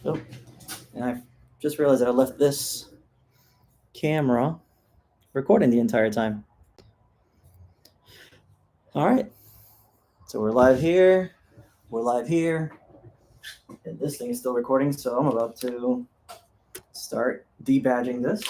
Oh, and I just realized that I left this camera recording the entire time. All right, so we're live here, and this thing is still recording, so I'm about to start debadging this.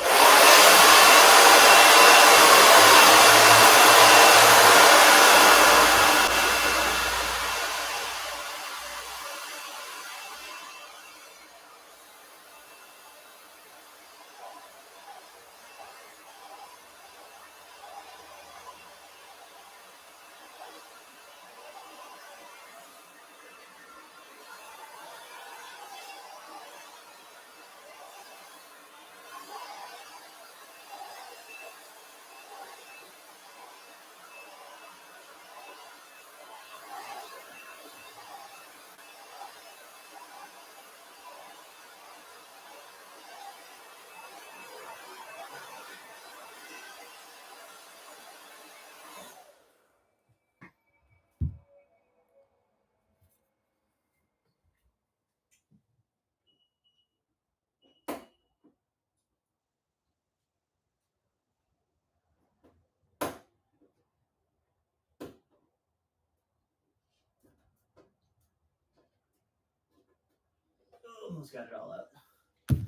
Almost got it all out.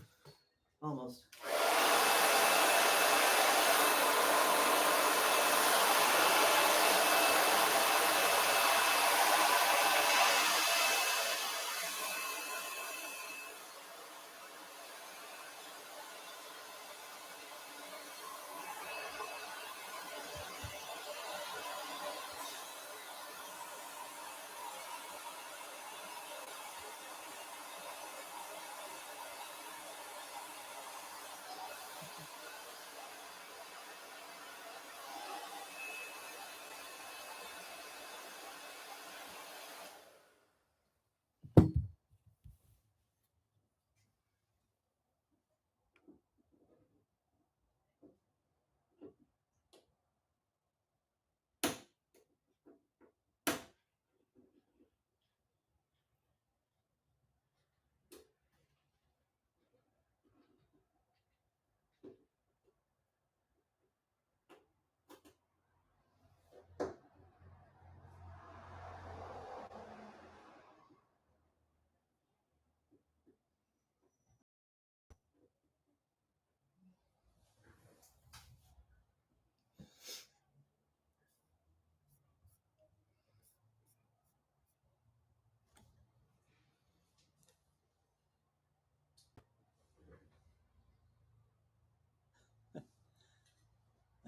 Almost.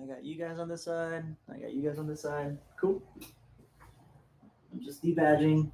I got you guys on this side. I got you guys on this side. Cool. I'm just debadging.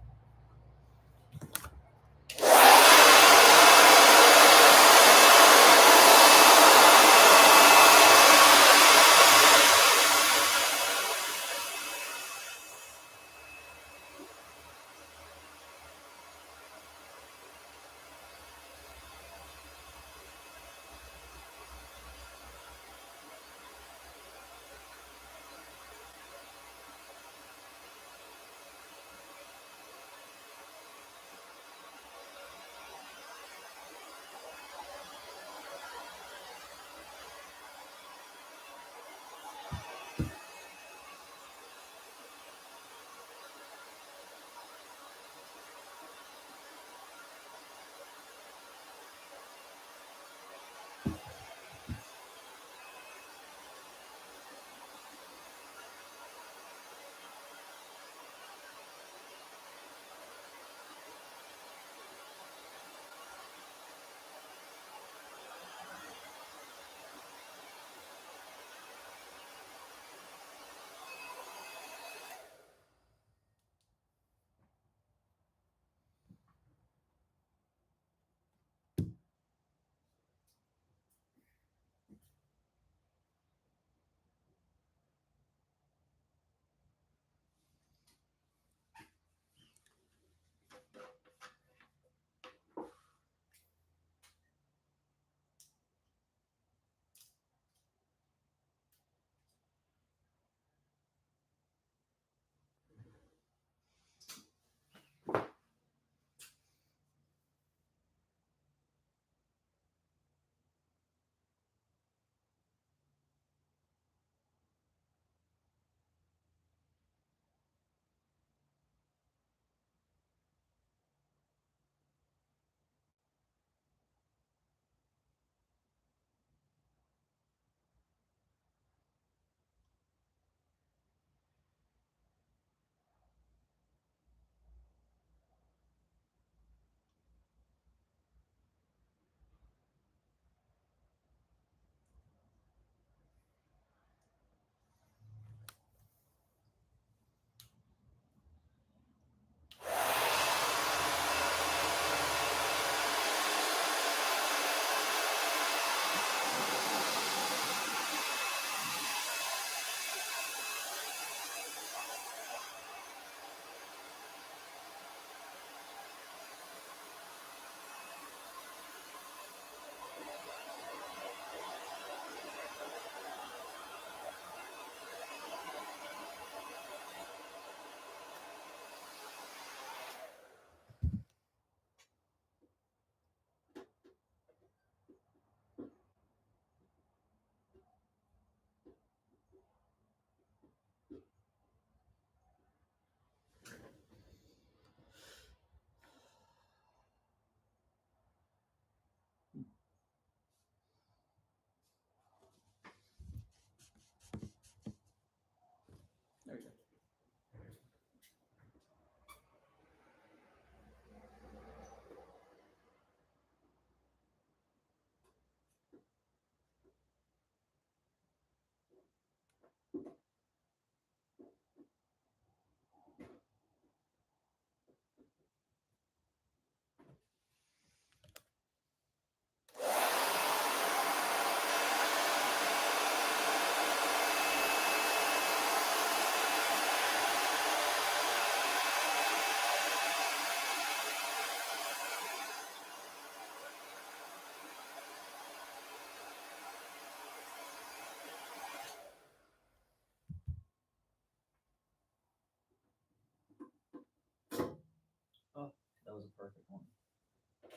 perfect one.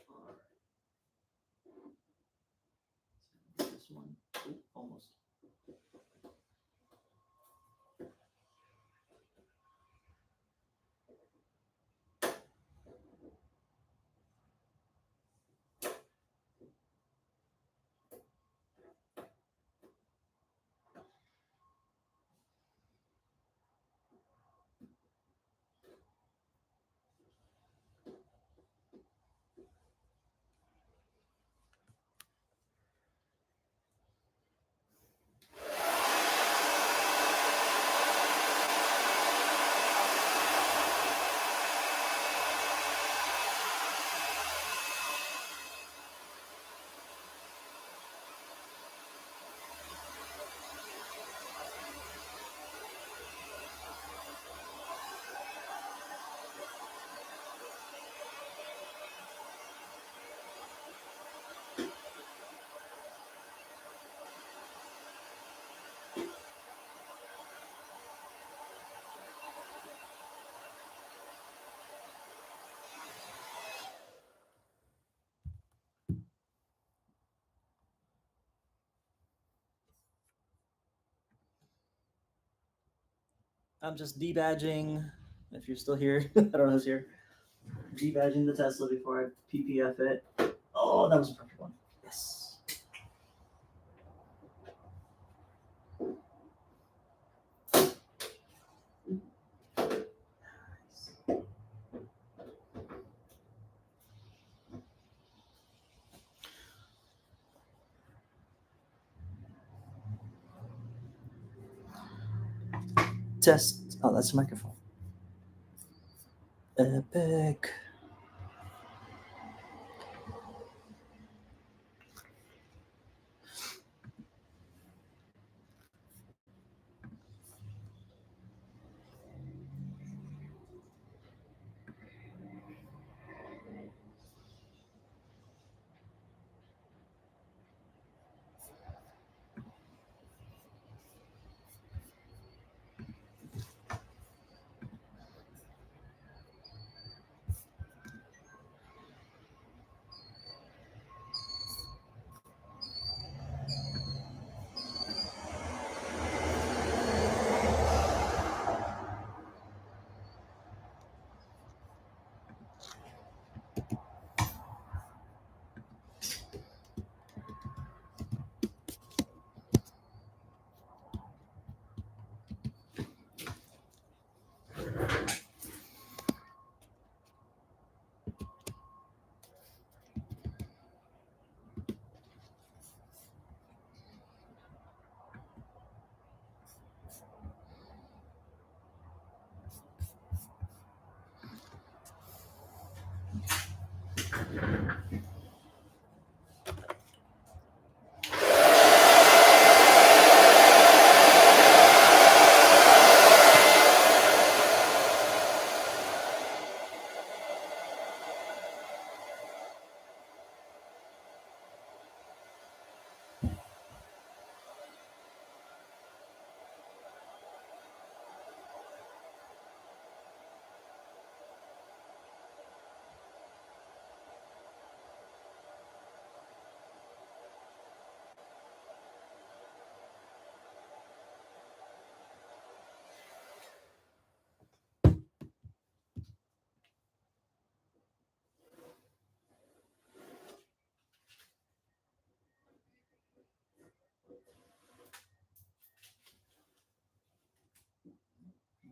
All right. This one, ooh, almost. I'm just debadging. If you're still here, I don't know who's here. Debadging the Tesla before I PPF it. Oh, that was a perfect one. Yes. Test. Oh, that's the microphone. Epic.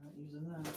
Not using that.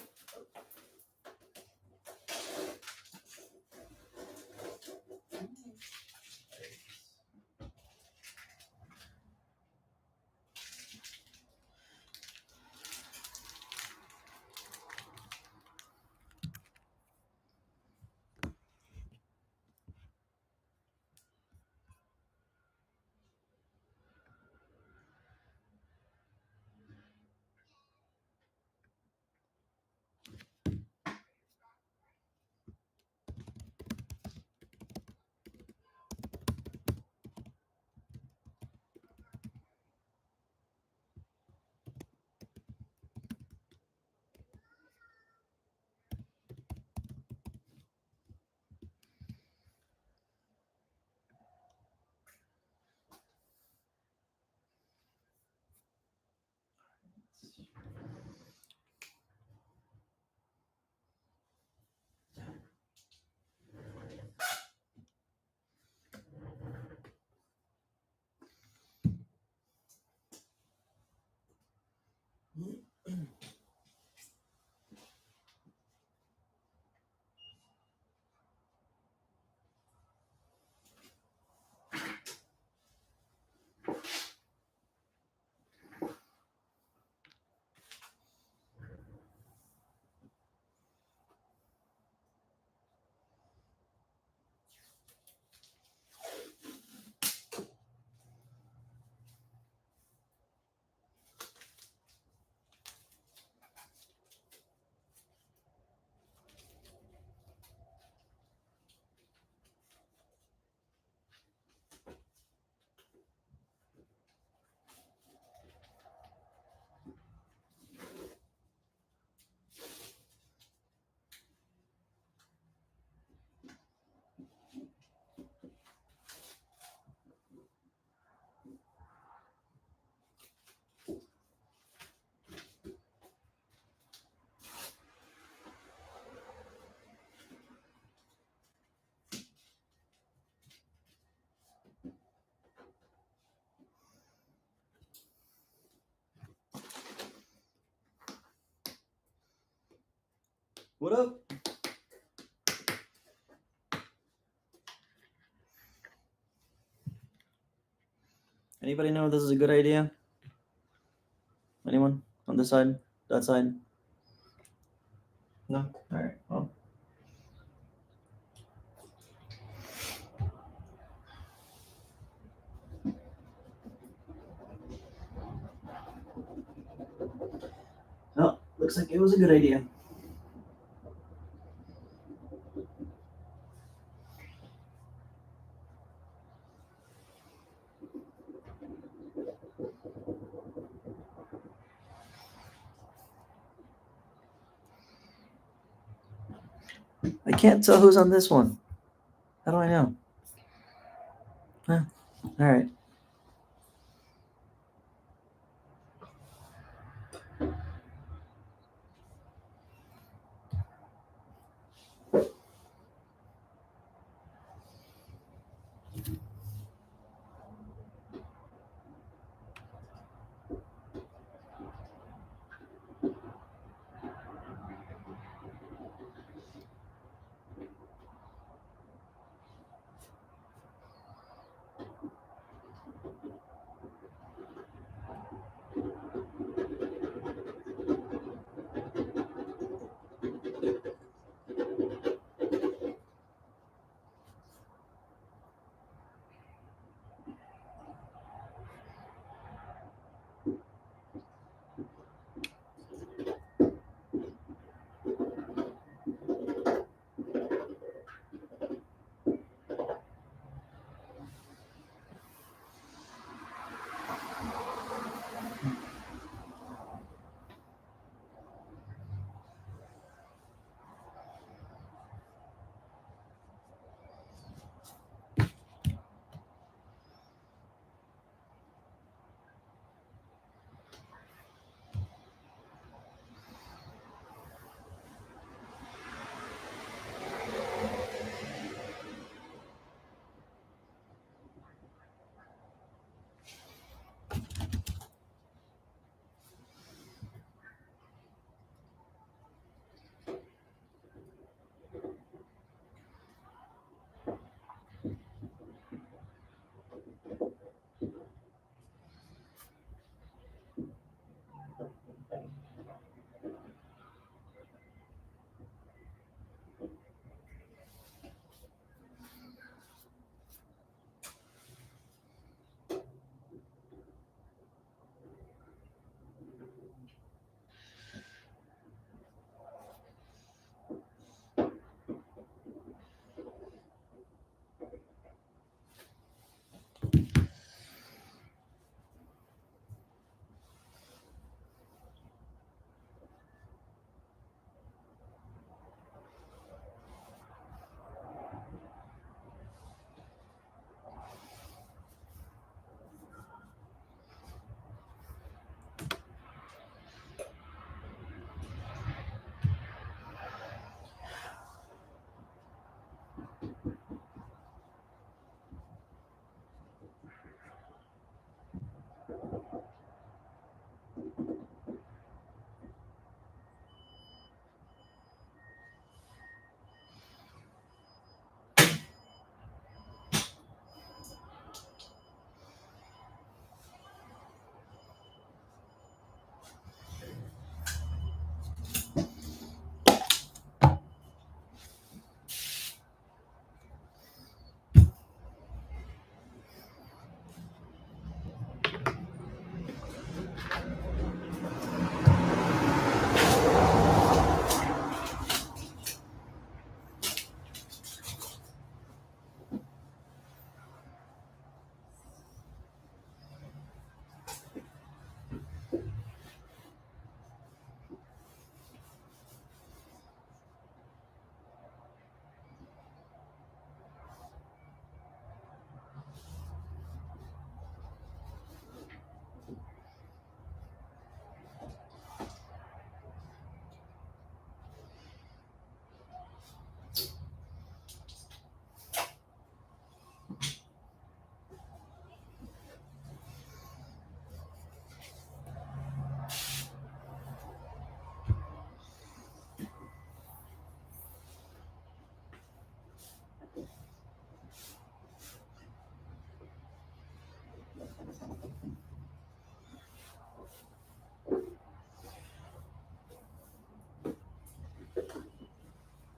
What up? Anybody know if this is a good idea? Anyone on this side? That side? No? All right. Well. Well, looks like it was a good idea. I can't tell who's on this one. How do I know? Huh. All right.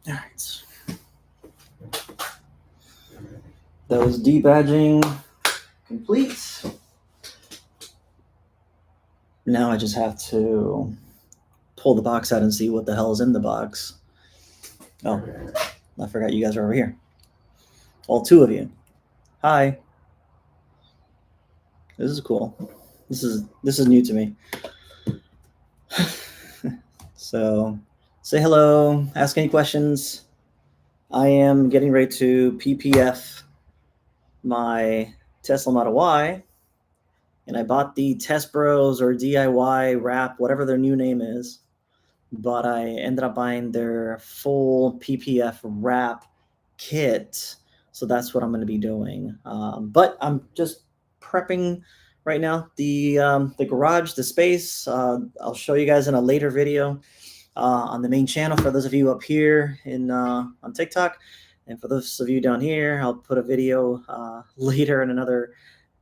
All right. That was debadging complete. Now I just have to pull the box out and see what the hell is in the box. Oh, I forgot you guys are over here. All two of you. Hi. This is cool. This is new to me. So say hello, ask any questions. I am getting ready to PPF my Tesla Model Y, and I bought the TESBROS or DIY wrap, whatever their new name is, but I ended up buying their full PPF wrap kit. So that's what I'm going to be doing. But I'm just prepping right now the garage, the space. I'll show you guys in a later video on the main channel for those of you up here on TikTok. And for those of you down here, I'll put a video later in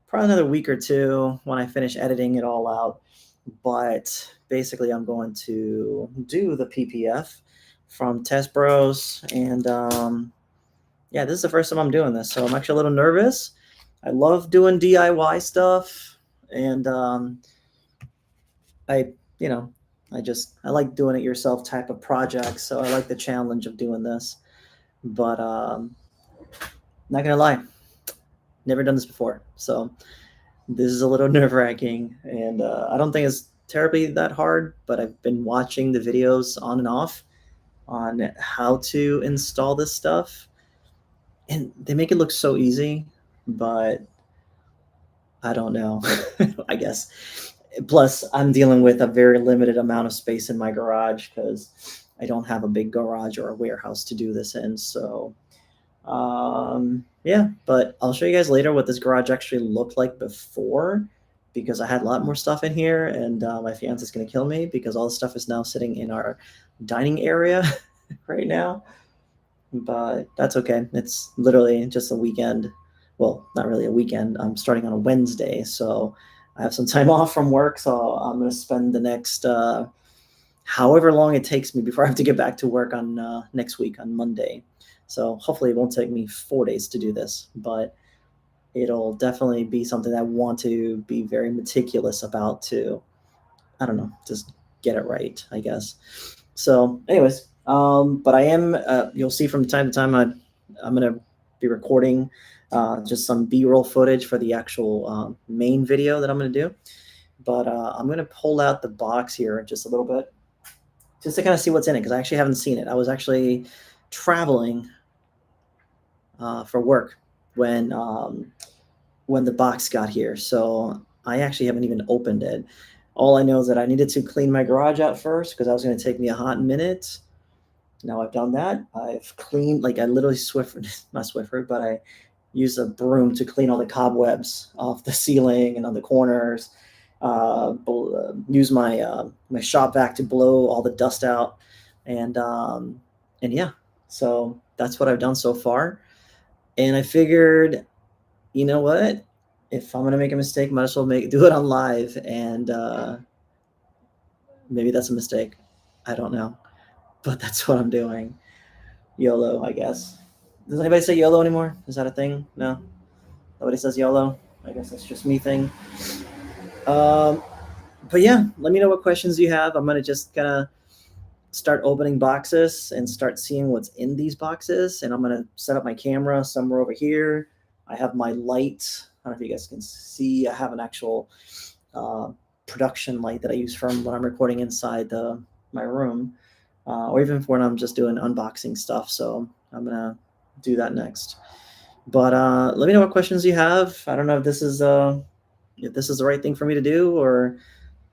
probably another week or two when I finish editing it all out. But basically, I'm going to do the PPF from TESBROS. And yeah, this is the first time I'm doing this. So I'm actually a little nervous. I love doing DIY stuff. And I like doing it yourself type of projects. So I like the challenge of doing this. But not gonna lie, never done this before. So this is a little nerve-wracking, and I don't think it's terribly that hard, but I've been watching the videos on and off on how to install this stuff, and they make it look so easy, but I don't know. I guess. Plus, I'm dealing with a very limited amount of space in my garage because I don't have a big garage or a warehouse to do this in. So yeah, but I'll show you guys later what this garage actually looked like before, because I had a lot more stuff in here, and my fiance is going to kill me because all the stuff is now sitting in our dining area right now. But that's okay. It's literally just a weekend. Well, not really a weekend. I'm starting on a Wednesday, so I have some time off from work. So I'm going to spend the next however long it takes me before I have to get back to work on next week on Monday. So hopefully it won't take me 4 days to do this, but it'll definitely be something I want to be very meticulous about to, I don't know, just get it right, I guess. So anyways, but I am, you'll see from time to time, I'm going to be recording just some B-roll footage for the actual main video that I'm going to do. But I'm going to pull out the box here just a little bit just to kind of see what's in it, because I actually haven't seen it. I was actually traveling for work when the box got here, so I actually haven't even opened it. All I know is that I needed to clean my garage out first because that was going to take me a hot minute. Now I've done that. I've cleaned, like I literally not Swiffered, but I used a broom to clean all the cobwebs off the ceiling and on the corners. Use my my shop vac to blow all the dust out, and yeah, so that's what I've done so far. And I figured, you know what? If I'm gonna make a mistake, might as well do it on live. And maybe that's a mistake. I don't know, but that's what I'm doing. YOLO, I guess. Does anybody say YOLO anymore? Is that a thing? No, nobody says YOLO. I guess that's just me thing. But yeah, let me know what questions you have. I'm gonna just kind of start opening boxes and start seeing what's in these boxes. And I'm gonna set up my camera somewhere over here. I have my light. I don't know if you guys can see. I have an actual production light that I use from when I'm recording inside my room, or even for when I'm just doing unboxing stuff. So I'm gonna do that next. But let me know what questions you have. I don't know if this is the right thing for me to do, or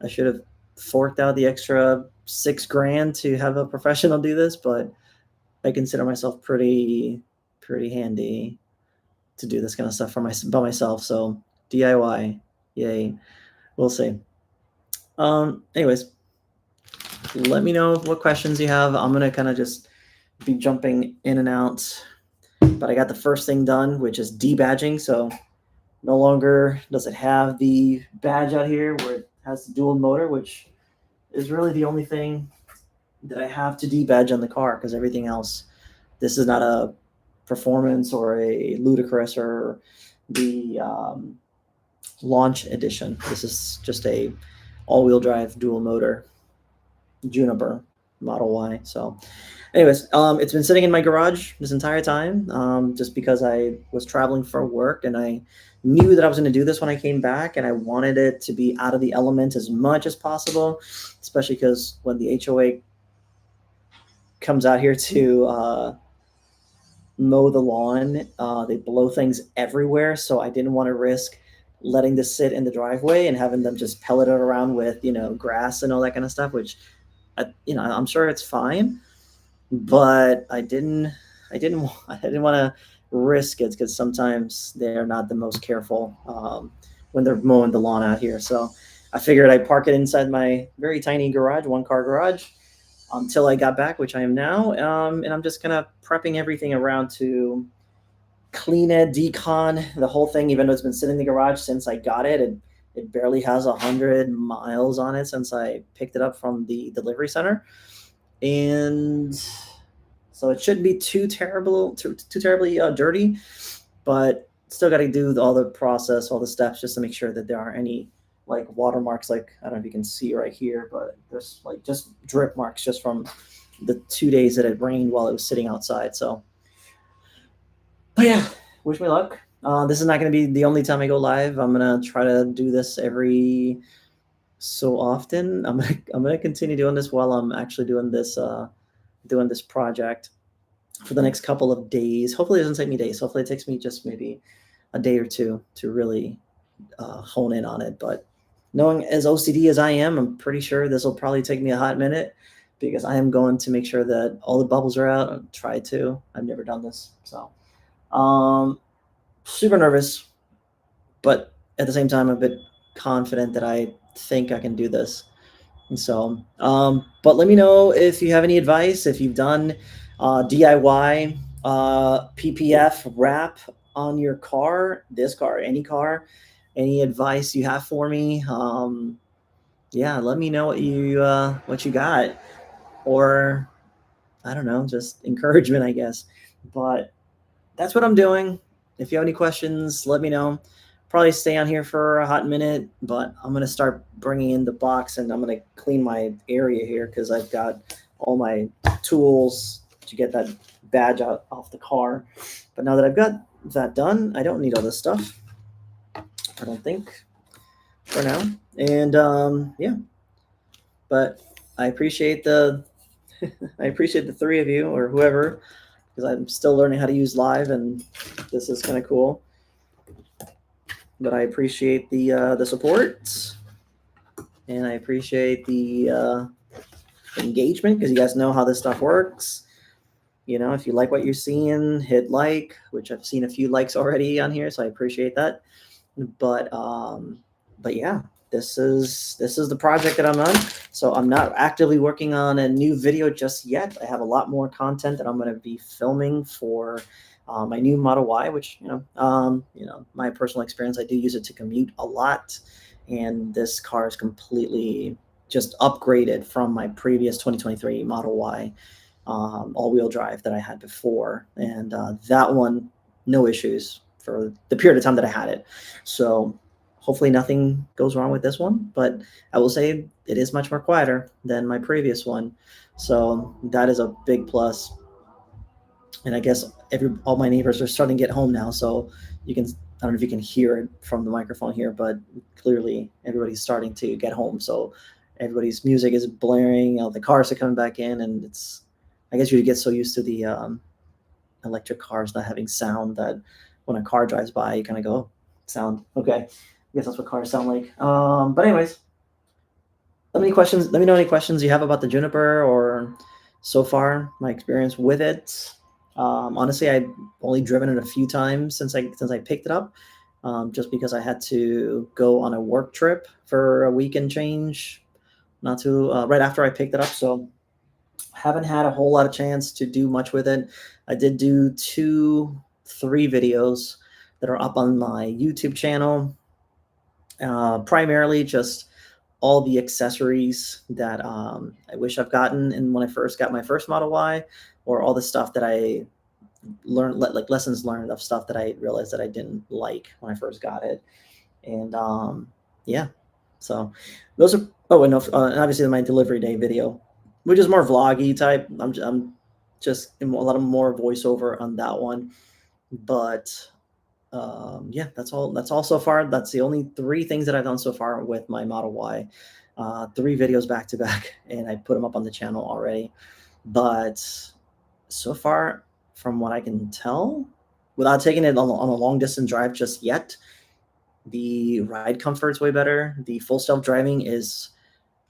I should have forked out the extra $6,000 to have a professional do this. But I consider myself pretty handy to do this kind of stuff by myself. So DIY, yay. We'll see. Anyways, let me know what questions you have. I'm gonna kind of just be jumping in and out, but I got the first thing done, which is debadging. So no longer does it have the badge out here where it has the dual motor, which is really the only thing that I have to debadge on the car, because everything else This is not a performance or a ludicrous or the launch edition. This is just a all-wheel drive dual motor Juniper Model Y. So anyways, it's been sitting in my garage this entire time, just because I was traveling for work and I knew that I was going to do this when I came back, and I wanted it to be out of the element as much as possible, especially because when the HOA comes out here to mow the lawn, they blow things everywhere. So I didn't want to risk letting this sit in the driveway and having them just pellet it around with, grass and all that kind of stuff, which, I'm sure it's fine, but I didn't want to risk it because sometimes they're not the most careful when they're mowing the lawn out here. So I figured I'd park it inside my very tiny garage, 1-car garage, until I got back, which I am now. And I'm just kind of prepping everything around to clean it, decon the whole thing, even though it's been sitting in the garage since I got it. It barely has 100 miles on it since I picked it up from the delivery center. And so it shouldn't be too terribly dirty, but still got to do all the process, all the steps, just to make sure that there aren't any like watermarks. Like, I don't know if you can see right here, but there's like just drip marks just from the 2 days that it rained while it was sitting outside. So, but yeah, wish me luck. This is not going to be the only time I go live. I'm going to try to do this every so often. I'm gonna continue doing this while I'm actually doing this project for the next couple of days. Hopefully it doesn't take me days. Hopefully it takes me just maybe a day or two to really hone in on it. But knowing as OCD as I am, I'm pretty sure this will probably take me a hot minute, because I am going to make sure that all the bubbles are out. I'll try to. I've never done this, so super nervous, but at the same time a bit confident that I think I can do this. And so, but let me know if you have any advice, if you've done DIY PPF wrap on your car, this car, any car, any advice you have for me. Yeah, let me know what you got, or I don't know, just encouragement, I guess. But that's what I'm doing. If you have any questions, let me know. Probably stay on here for a hot minute, but I'm going to start bringing in the box, and I'm going to clean my area here because I've got all my tools to get that badge out off the car. But now that I've got that done, I don't need all this stuff, I don't think, for now. And yeah, but I appreciate the three of you or whoever, because I'm still learning how to use live, and this is kind of cool. But I appreciate the support, and I appreciate the engagement, because you guys know how this stuff works. If you like what you're seeing, hit like, which I've seen a few likes already on here, so I appreciate that. But yeah, this is the project that I'm on. So I'm not actively working on a new video just yet. I have a lot more content that I'm going to be filming for my new Model Y, which, my personal experience, I do use it to commute a lot. And this car is completely just upgraded from my previous 2023 Model Y all-wheel drive that I had before. And that one, no issues for the period of time that I had it. So hopefully nothing goes wrong with this one. But I will say it is much more quieter than my previous one. So that is a big plus. And I guess all my neighbors are starting to get home now, so I don't know if you can hear it from the microphone here, but clearly everybody's starting to get home. So everybody's music is blaring, the cars are coming back in, and I guess you get so used to the electric cars not having sound that when a car drives by, you kind of go, oh, sound. Okay, I guess that's what cars sound like. But anyways, let me know any questions you have about the Juniper, or so far my experience with it. Honestly, I've only driven it a few times since I picked it up, just because I had to go on a work trip for a weekend change, right after I picked it up. So haven't had a whole lot of chance to do much with it. I did do 2-3 videos that are up on my YouTube channel, primarily just all the accessories that I wish I've gotten. And when I first got my first Model Y, or all the stuff that I learned, like lessons learned of stuff that I realized that I didn't like when I first got it. And yeah, so those are, oh, and obviously my delivery day video, which is more vloggy type. I'm just a lot of more voiceover on that one. But yeah, that's all so far. That's the only 3 things that I've done so far with my Model Y. 3 videos back to back, and I put them up on the channel already. But so far, from what I can tell, without taking it on a long distance drive just yet, the ride comfort's way better. The full self driving is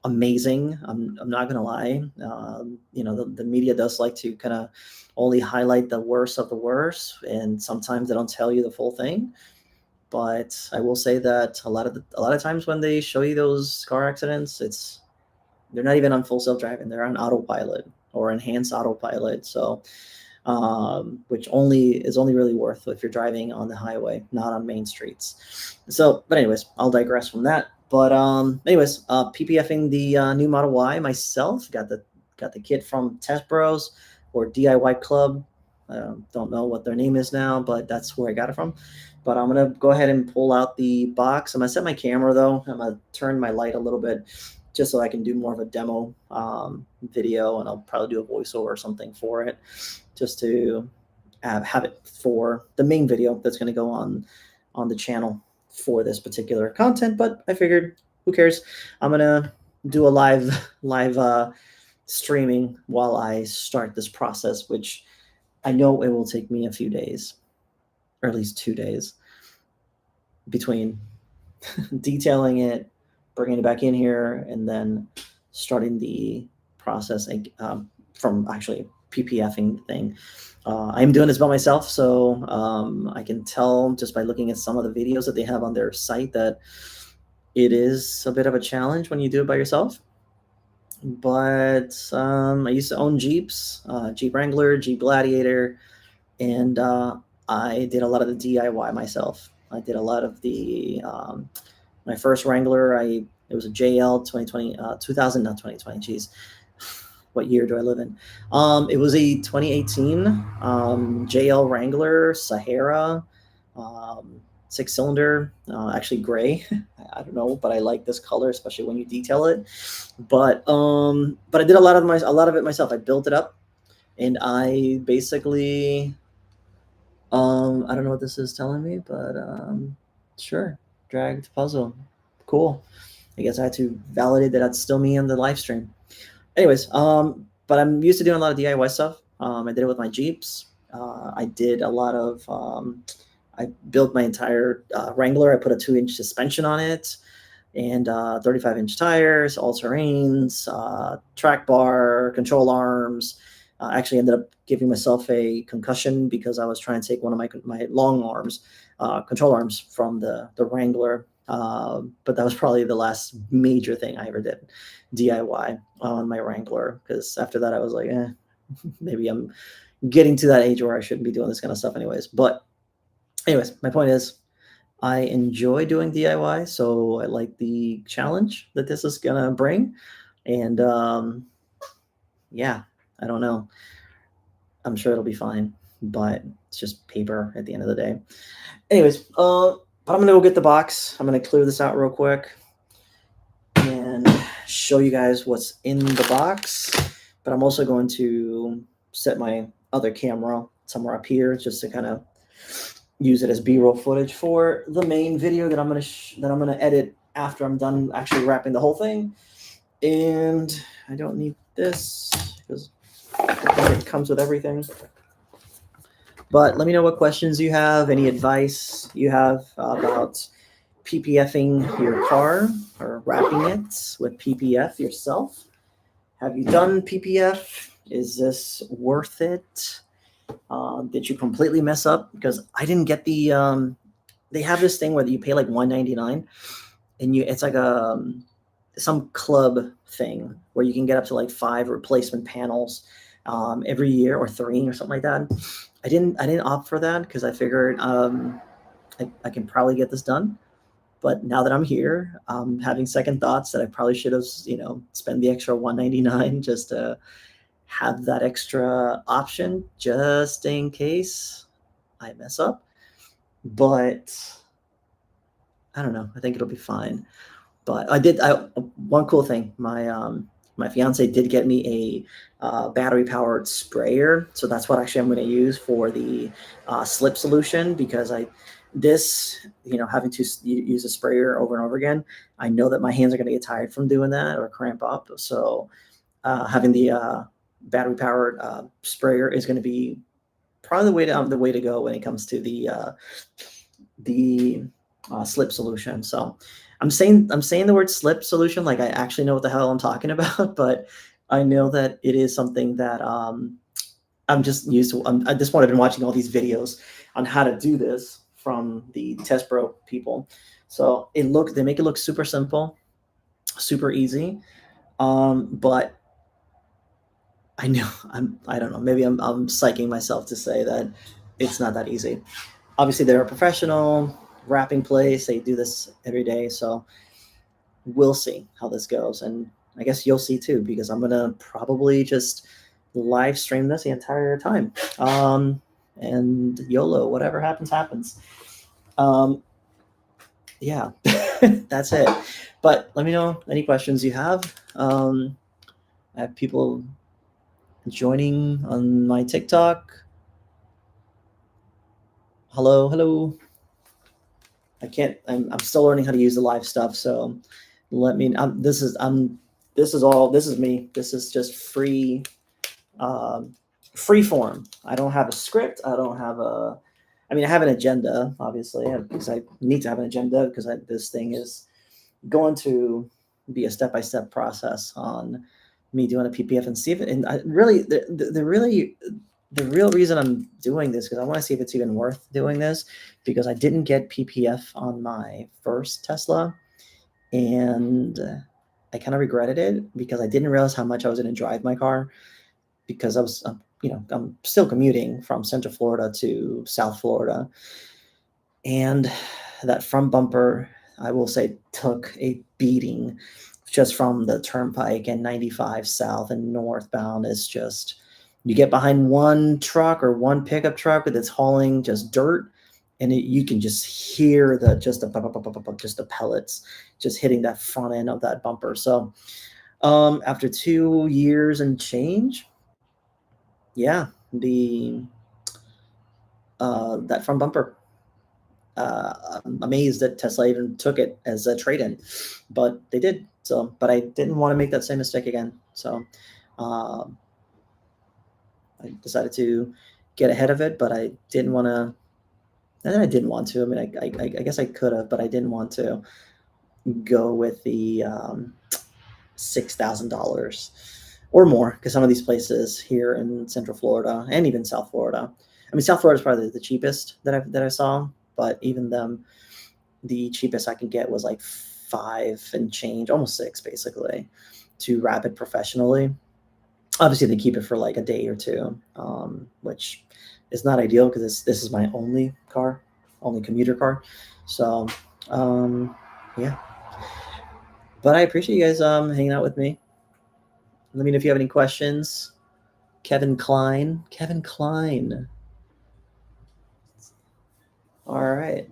amazing. I'm not gonna lie. You know, the media does like to kind of only highlight the worst of the worst, and sometimes they don't tell you the full thing. But I will say that a lot of times when they show you those car accidents, they're not even on full self driving. They're on autopilot or enhanced autopilot. So which is only really worth if you're driving on the highway, not on main streets. So, but anyways, I'll digress from that. But anyways, PPFing the new Model Y myself. Got the kit from TESBROS or DIY Club. Don't know what their name is now, but that's where I got it from. But I'm gonna go ahead and pull out the box. I'm gonna set my camera though. I'm gonna turn my light a little bit, just so I can do more of a demo video, and I'll probably do a voiceover or something for it, just to have it for the main video that's going to go on the channel for this particular content. But I figured, who cares? I'm going to do a live streaming while I start this process, which I know it will take me a few days, or at least 2 days, between detailing it, bringing it back in here, and then starting the process from actually PPFing thing. I'm doing this by myself, so I can tell just by looking at some of the videos that they have on their site that it is a bit of a challenge when you do it by yourself. But I used to own Jeeps, Jeep Wrangler, Jeep Gladiator, and I did a lot of the DIY myself. I did a lot of the my first Wrangler. It was a JL 2020, 2000, not 2020. Geez, what year do I live in? It was a 2018 JL Wrangler Sahara, 6-cylinder, actually gray. I don't know, but I like this color, especially when you detail it. But I did a lot of it myself. I built it up, and I basically, I don't know what this is telling me, but sure, dragged puzzle, cool. I guess I had to validate that that's still me on the live stream. Anyways, but I'm used to doing a lot of DIY stuff. I did it with my Jeeps. I did a lot of, I built my entire Wrangler. I put a 2-inch suspension on it, and 35-inch tires, all-terrains, track bar, control arms. Actually ended up giving myself a concussion because I was trying to take one of my long arms, control arms from the Wrangler. But that was probably the last major thing I ever did DIY on my Wrangler, because after that I was like, maybe I'm getting to that age where I shouldn't be doing this kind of stuff anyways. But anyways, my point is, I enjoy doing DIY, so I like the challenge that this is gonna bring. And yeah, I don't know. I'm sure it'll be fine, but it's just paper at the end of the day. Anyways, but I'm gonna go get the box. I'm gonna clear this out real quick and show you guys what's in the box. But I'm also going to set my other camera somewhere up here just to kind of use it as B-roll footage for the main video that I'm gonna edit after I'm done actually wrapping the whole thing. And I don't need this because it comes with everything. But let me know what questions you have, any advice you have about PPFing your car or wrapping it with PPF yourself. Have you done PPF? Is this worth it? Did you completely mess up? Because I didn't get the, they have this thing where you pay like $199 and it's like some club thing where you can get up to like 5 replacement panels every year, or 3 or something like that. I didn't opt for that because I figured I can probably get this done. But now that I'm here, having second thoughts that I probably should have, spent the extra $199 just to have that extra option just in case I mess up. But I don't know. I think it'll be fine. But one cool thing, my fiance did get me a battery powered sprayer, so that's what actually I'm going to use for the slip solution, because having to use a sprayer over and over again, I know that my hands are going to get tired from doing that or cramp up. So having the battery powered sprayer is going to be probably the way to go when it comes to the slip solution. So I'm saying the word slip solution like I actually know what the hell I'm talking about, but I know that it is something that I'm just used to. I just wanted been watching all these videos on how to do this from the TESBROS people. So they make it look super simple, super easy. But I know I don't know, maybe I'm psyching myself to say that it's not that easy. Obviously they're a professional wrapping place. They do this every day. So we'll see how this goes. And I guess you'll see too, because I'm going to probably just live stream this the entire time. And YOLO, whatever happens, happens. Yeah, that's it. But let me know any questions you have. I have people joining on my TikTok. Hello. I'm still learning how to use the live stuff. So let me, this is me. This is just free form. I don't have a script. I have an agenda, obviously, because I need to have an agenda, because this thing is going to be a step-by-step process on me doing a PPF and see if it, and I really, the real reason I'm doing this, because I want to see if it's even worth doing this, because I didn't get PPF on my first Tesla, and I kind of regretted it, because I didn't realize how much I was going to drive my car, because I'm still commuting from Central Florida to South Florida, and that front bumper, I will say, took a beating just from the turnpike, and 95 south and northbound is just, you get behind one truck or one pickup truck that's hauling just dirt, and you can just hear the pellets just hitting that front end of that bumper. So after 2 years and change, yeah, that front bumper, I'm amazed that Tesla even took it as a trade-in, but they did. So, but I didn't want to make that same mistake again. So I decided to get ahead of it, but I didn't want to. And I didn't want to. I mean, I guess I could have, but I didn't want to go with the $6,000 or more, because some of these places here in Central Florida and even South Florida. I mean, South Florida is probably the cheapest that I saw, but even them, the cheapest I could get was like 5 and change, almost 6, basically, to wrap it professionally. Obviously, they keep it for like a day or two, which is not ideal, because this is my only commuter car. So, yeah. But I appreciate you guys hanging out with me. Let me know if you have any questions. Kevin Klein. All right.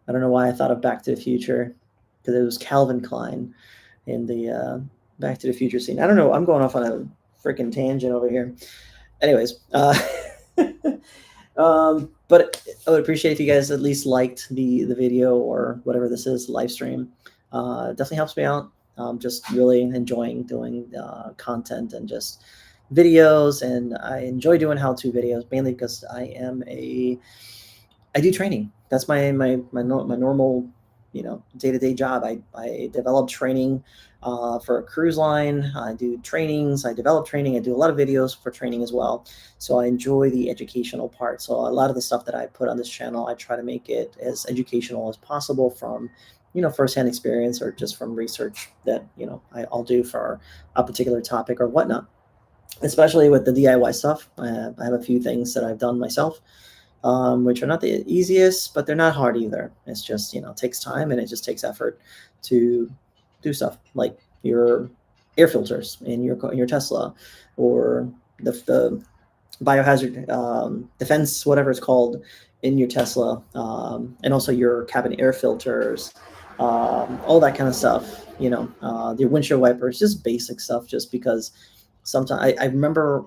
I don't know why I thought of Back to the Future, because it was Calvin Klein in the Back to the Future scene. I don't know. I'm going off on a freaking tangent over here. Anyways, but I would appreciate if you guys at least liked the video, or whatever this is, live stream. Definitely helps me out. Just really enjoying doing content and just videos, and I enjoy doing how-to videos, mainly because I do training. That's my normal, day-to-day job. I develop training for a cruise line. I do trainings. I develop training. I do a lot of videos for training as well. So I enjoy the educational part. So a lot of the stuff that I put on this channel, I try to make it as educational as possible from, firsthand experience, or just from research that, I'll do for a particular topic or whatnot. Especially with the DIY stuff, I have a few things that I've done myself, which are not the easiest, but they're not hard either. It's just, it takes time, and it just takes effort to do stuff like your air filters in your Tesla, or the biohazard defense, whatever it's called, in your Tesla, and also your cabin air filters, all that kind of stuff. Your windshield wipers, just basic stuff. Just because sometimes I remember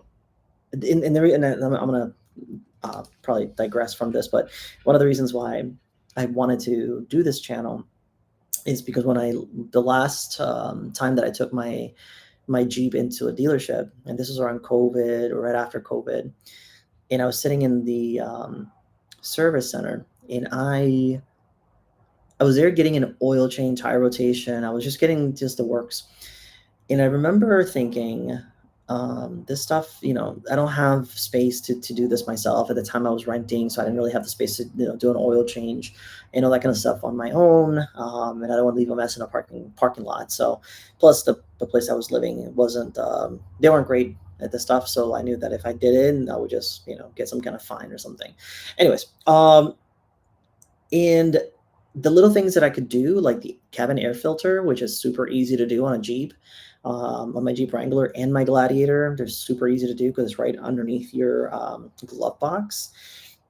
and I'm gonna probably digress from this, but one of the reasons why I wanted to do this channel is because the last time that I took my Jeep into a dealership, and this was around COVID or right after COVID, and I was sitting in the service center, and I was there getting an oil change, tire rotation. I was just getting just the works, and I remember thinking, this stuff, I don't have space to do this myself. At the time I was renting, so I didn't really have the space to do an oil change and all that kind of stuff on my own, and I don't want to leave a mess in a parking lot. So plus the place I was living wasn't, they weren't great at the stuff, so I knew that if I did it, I would just get some kind of fine or something. Anyways, and the little things that I could do, like the cabin air filter, which is super easy to do on a Jeep, on my Jeep Wrangler and my Gladiator. They're super easy to do because it's right underneath your glove box.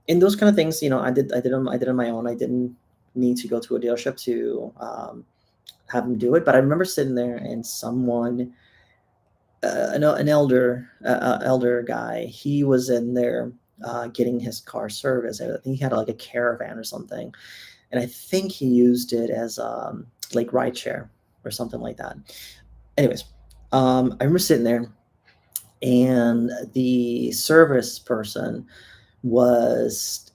And those kind of things, I did on my own. I didn't need to go to a dealership to have them do it. But I remember sitting there, and someone, an elder guy, he was in there getting his car serviced. I think he had like a Caravan or something, and I think he used it as like rideshare or something like that. Anyways, I remember sitting there, and the service person was,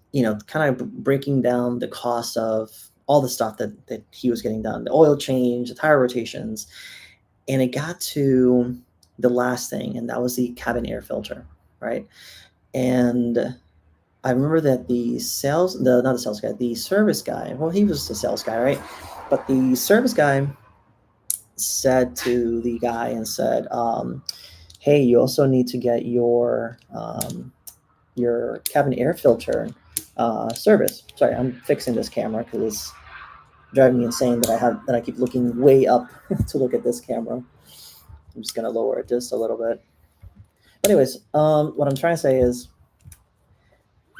kind of breaking down the cost of all the stuff that he was getting done, the oil change, the tire rotations, and it got to the last thing, and that was the cabin air filter, right? And I remember that the service guy, well, he was the sales guy, right? But the service guy said to the guy and said, hey, you also need to get your cabin air filter service. Sorry, I'm fixing this camera because it's driving me insane that I keep looking way up to look at this camera. I'm just gonna lower it just a little bit. Anyways, what I'm trying to say is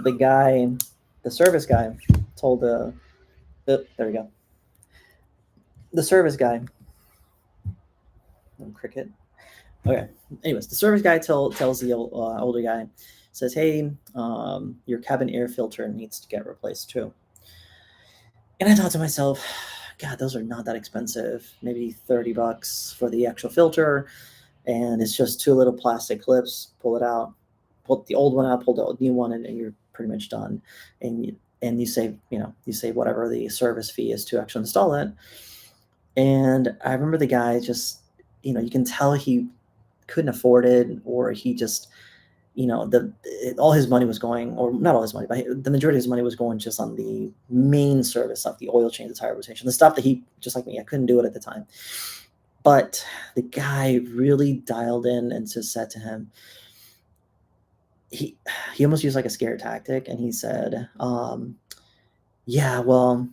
the service guy told there we go. The service guy, cricket. Okay. Anyways, the service guy tells the older guy, says, hey, your cabin air filter needs to get replaced too. And I thought to myself, God, those are not that expensive. Maybe $30 for the actual filter, and it's just 2 little plastic clips. Pull it out, pull the old one out, pull the new one, and you're pretty much done. And you save whatever the service fee is to actually install it. And I remember the guy just, you can tell he couldn't afford it, or he just, all his money was going, or not all his money, but the majority of his money was going just on the main service stuff, the oil change, the tire rotation, the stuff that he, just like me, I couldn't do it at the time. But the guy really dialed in and just said to him, he almost used like a scare tactic, and he said, yeah, well,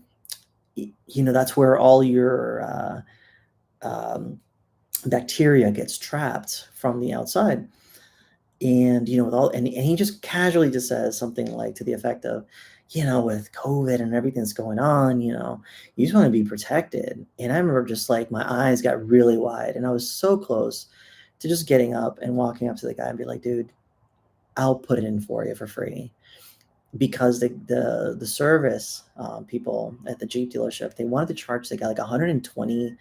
that's where all your bacteria gets trapped from the outside. And and he just casually just says something like to the effect of, with COVID and everything that's going on, you just want to be protected. And I remember just like my eyes got really wide, and I was so close to just getting up and walking up to the guy and be like, dude, I'll put it in for you for free. Because the service people at the Jeep dealership, they wanted to charge the guy like $120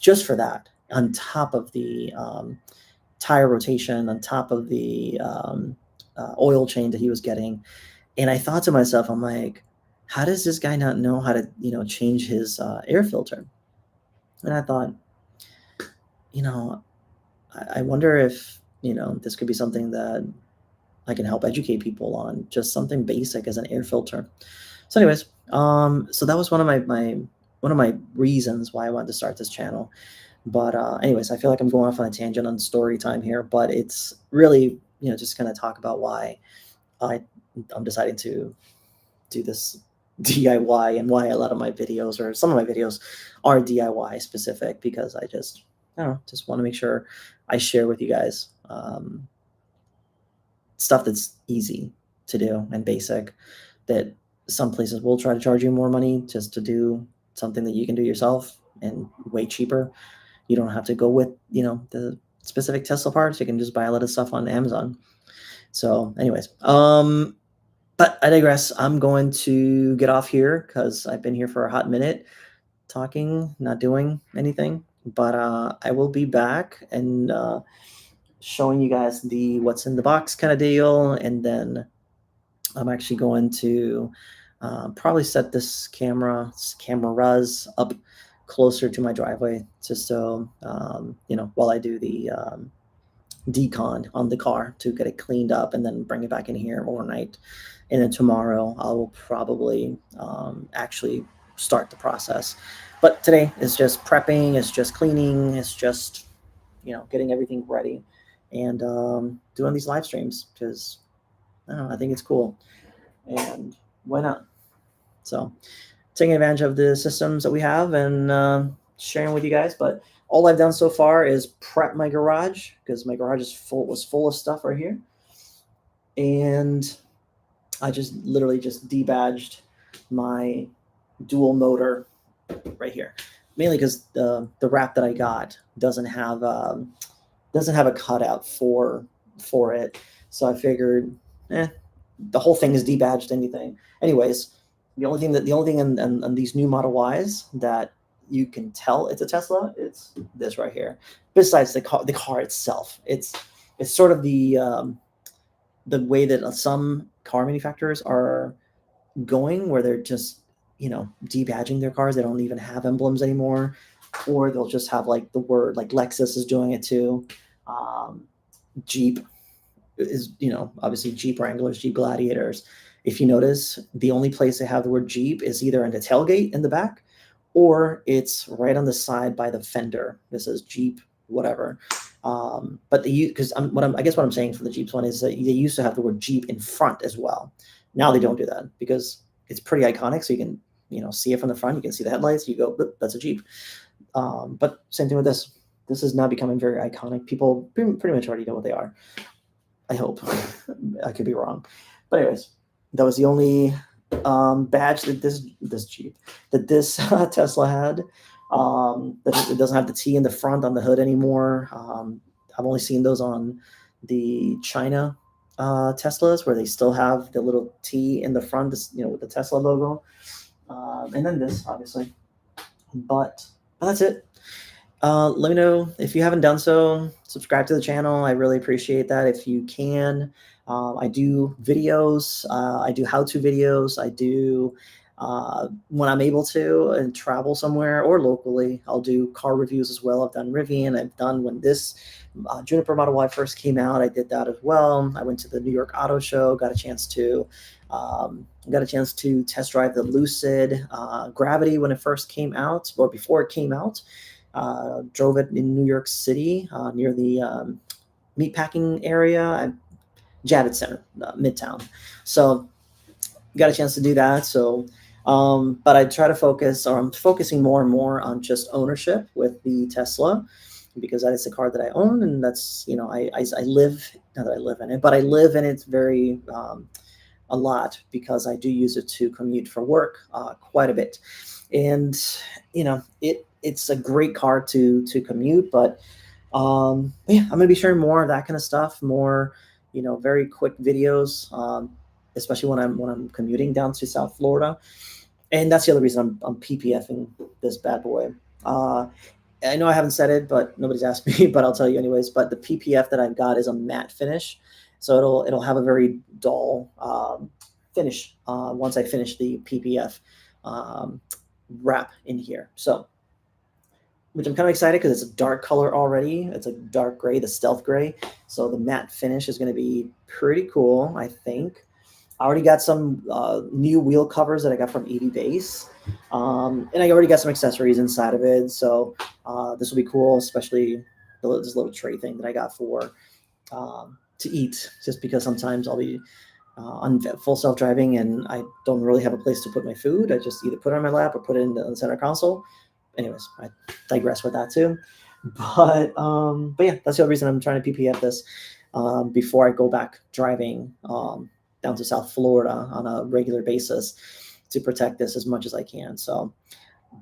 just for that, on top of the tire rotation, on top of the oil change that he was getting. And I thought to myself, I'm like, how does this guy not know how to change his air filter? And I thought, I wonder if this could be something that I can help educate people on, just something basic as an air filter. So anyways, so that was one of my reasons why I wanted to start this channel. But anyways, I feel like I'm going off on a tangent on story time here, but it's really, just kind of talk about why I'm deciding to do this DIY, and why a lot of my videos, or some of my videos, are DIY specific, because I just, I don't know, just want to make sure I share with you guys stuff that's easy to do and basic, that some places will try to charge you more money just to do something that you can do yourself and way cheaper. You don't have to go with, the specific Tesla parts. You can just buy a lot of stuff on Amazon. So anyways, but I digress. I'm going to get off here because I've been here for a hot minute talking, not doing anything. But I will be back and showing you guys the what's in the box kind of deal. And then I'm actually going to probably set this cameras up closer to my driveway, just so while I do the decon on the car to get it cleaned up and then bring it back in here overnight. And then tomorrow I will probably actually start the process. But today is just prepping, it's just cleaning, it's just getting everything ready, and doing these live streams because I think it's cool, and why not? So taking advantage of the systems that we have and sharing with you guys. But all I've done so far is prep my garage because my garage was full of stuff right here, and I just literally just debadged my dual motor right here, mainly because the wrap that I got doesn't have a cutout for it. So I figured, the whole thing is debadged anyways. The only thing in these new Model Ys that you can tell it's a Tesla, it's this right here. Besides the car itself, it's sort of the way that some car manufacturers are going, where they're just debadging their cars. They don't even have emblems anymore, or they'll just have like the word, like Lexus is doing it too. Jeep is, obviously Jeep Wranglers, Jeep Gladiators. If you notice, the only place they have the word Jeep is either in the tailgate in the back, or it's right on the side by the fender. This is Jeep, whatever. But because I guess what I'm saying for the Jeeps one is that they used to have the word Jeep in front as well. Now they don't do that because it's pretty iconic. So you can, see it from the front. You can see the headlights. You go, that's a Jeep. But same thing with this. This is now becoming very iconic. People pretty much already know what they are. I hope. I could be wrong. But anyways, that was the only badge that this Tesla had. That it doesn't have the T in the front on the hood anymore. I've only seen those on the China Teslas, where they still have the little T in the front, with the Tesla logo. And then this, obviously. But that's it. Let me know if you haven't done so. Subscribe to the channel. I really appreciate that if you can. I do videos. I do how-to videos. I do, when I'm able to and travel somewhere or locally, I'll do car reviews as well. I've done Rivian. I've done when this Juniper Model Y first came out. I did that as well. I went to the New York Auto Show. Got a chance to test drive the Lucid Gravity when it first came out, or before it came out. Drove it in New York City near the meatpacking area, Javits Center, Midtown. So got a chance to do that. So, but I try to focus, or I'm focusing more and more on just ownership with the Tesla, because that is the car that I own, and that's I live, not that I live in it, but I live in it very a lot because I do use it to commute for work quite a bit, and it's a great car to commute. But I'm going to be sharing more of that kind of stuff, more very quick videos, especially when I'm commuting down to South Florida. And that's the other reason I'm PPFing this bad boy. I know I haven't said it, but nobody's asked me, but I'll tell you anyways. But the PPF that I've got is a matte finish, so it'll have a very dull finish once I finish the PPF wrap in here. So, which I'm kind of excited because it's a dark color already. It's a dark gray, the stealth gray. So the matte finish is going to be pretty cool, I think. I already got some new wheel covers that I got from EVBASE. And I already got some accessories inside of it. So this will be cool, especially this little tray thing that I got for to eat, just because sometimes I'll be on full self-driving and I don't really have a place to put my food. I just either put it on my lap or put it in the center console. Anyways, I digress with that too. But yeah, that's the other reason I'm trying to PPF this before I go back driving down to South Florida on a regular basis to protect this as much as I can. So,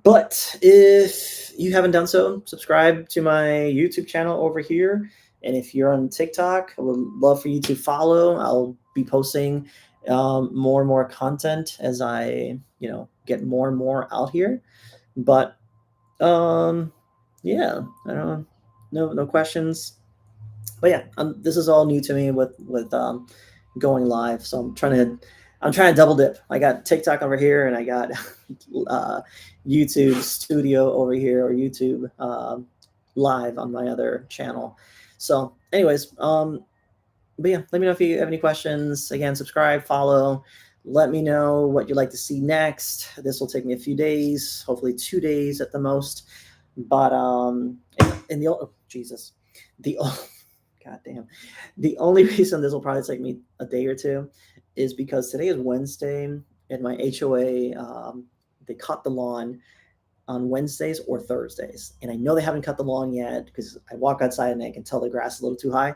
but if you haven't done so, subscribe to my YouTube channel over here. And if you're on TikTok, I would love for you to follow. I'll be posting more and more content as I, get more and more out here. But yeah, I don't know, no questions. But yeah, this is all new to me with going live. So I'm trying to double dip. I got TikTok over here, and I got YouTube Studio over here, or YouTube Live on my other channel. So, anyways, but yeah, let me know if you have any questions. Again, subscribe, follow. Let me know what you'd like to see next. This will take me a few days, hopefully 2 days at the most. But in the Jesus, the goddamn, the only reason this will probably take me a day or two is because today is Wednesday, and my HOA they cut the lawn on Wednesdays or Thursdays, and I know they haven't cut the lawn yet because I walk outside and I can tell the grass is a little too high.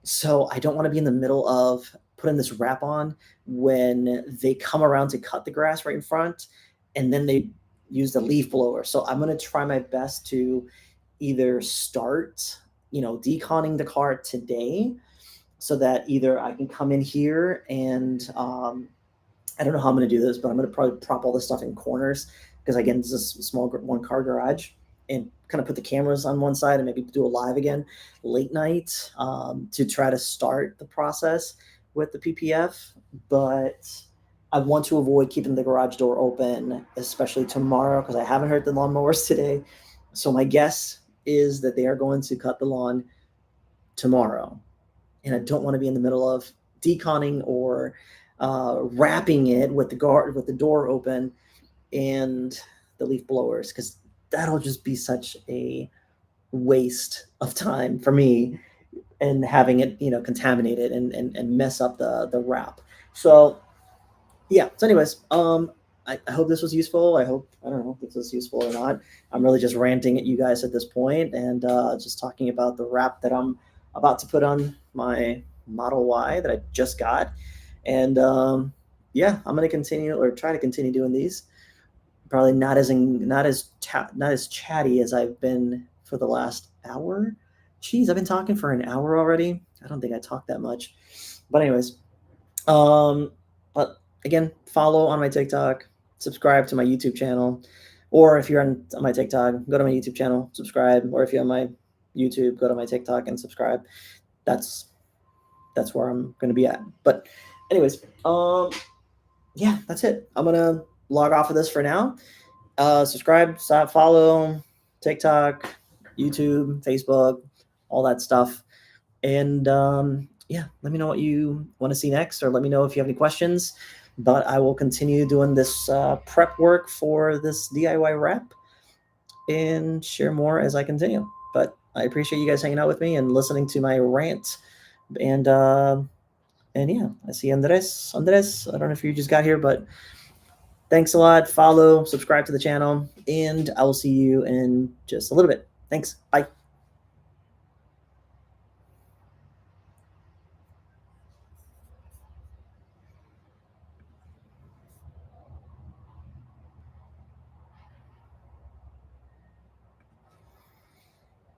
So I don't want to be in the middle of putting this wrap on when they come around to cut the grass right in front, and then they use the leaf blower. So I'm going to try my best to either start, deconning the car today, so that either I can come in here and I don't know how I'm going to do this, but I'm going to probably prop all this stuff in corners because, again, this is a small one-car garage, and kind of put the cameras on one side and maybe do a live again late night to try to start the process with the PPF. But I want to avoid keeping the garage door open, especially tomorrow, because I haven't heard the lawnmowers today. So my guess is that they are going to cut the lawn tomorrow. And I don't want to be in the middle of deconning or wrapping it with the door open and the leaf blowers, because that'll just be such a waste of time for me, and having it contaminated and mess up the wrap. So yeah. So anyways, I hope this was useful. I don't know if this was useful or not. I'm really just ranting at you guys at this point, and just talking about the wrap that I'm about to put on my Model Y that I just got. And yeah, I'm gonna continue, or try to continue doing these. Probably not as chatty as I've been for the last hour. Jeez, I've been talking for an hour already. I don't think I talked that much. But anyways, but again, follow on my TikTok, subscribe to my YouTube channel, or if you're on my TikTok, go to my YouTube channel, subscribe, or if you're on my YouTube, go to my TikTok and subscribe. That's where I'm going to be at. But anyways, yeah, that's it. I'm going to log off of this for now. Subscribe, follow, TikTok, YouTube, Facebook, all that stuff. And yeah, let me know what you want to see next, or let me know if you have any questions. But I will continue doing this prep work for this DIY wrap and share more as I continue. But I appreciate you guys hanging out with me and listening to my rant. And yeah, I see Andres. I don't know if you just got here, but thanks a lot. Follow, subscribe to the channel, and I will see you in just a little bit. Thanks. Bye.